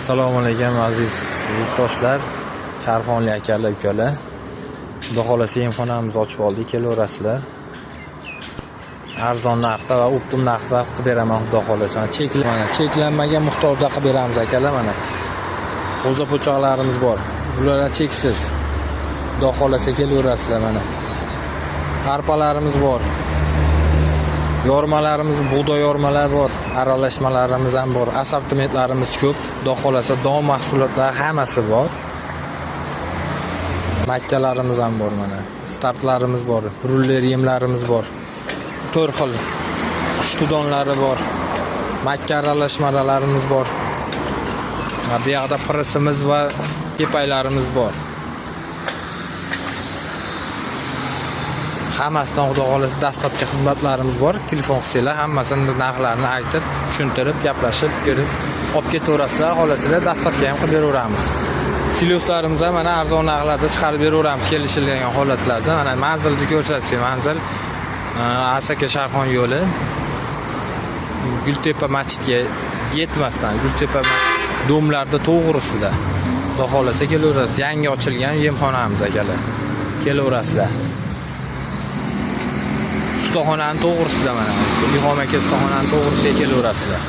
Assalomu alaykum aziz yurtdoshlar, Sharxonli akalar, ukalar. Xudo xolasa emxonamizni ochib oldik, kelaverasizlar. Arzon narxda va optim narxda qilib beraman, xudo xolasa. Cheklanmagan miqdorda qilib beramiz akalar. Mana g'o'za po'choqlarimiz bor. Bular cheksiz. Xudo xolasa kelaverasizlar. Mana arpalarimiz bor. Yormalarimiz, bug'doy yormalar bor, aralashmalarimiz ham bor, assortimentlarimiz ko'p. Xudo xolasa don mahsulotlar hammasi bor. Makkalarimiz ham bor mana. Startlarimiz bor, bruller yemlarimiz bor. 4 xil qushti donlari bor. Makka aralashmalarimiz bor. Bu yoqda pirisimiz va kepaylarimiz bor. Hammasidan xudo xolasa dastlabki xizmatlarimiz bor. Telefon qilsanglar, hammasini narxlarini aytib, tushuntirib, gaplashib, berib olib ketaverasizlar. Xolasizlar dastlabki ham qilib beraveramiz. Siloslarimiz ham mana arzon narxlarda chiqarib beraveramiz kelishilgan holatlarda. Mana manzilni ko'rsatsak, manzil Asaka Sharxon yo'li. Gultepa masjidga yetmasdan, Gultepa domlarda to'g'risida. Xudo xolasa kelaverasiz. Yangi ochilgan yemxonamiz akalar. Kelaverasizlar. Ustaxonani to'g'risida mana. Ilhom aka ustaxonani to'g'risiga kelaverasizlar.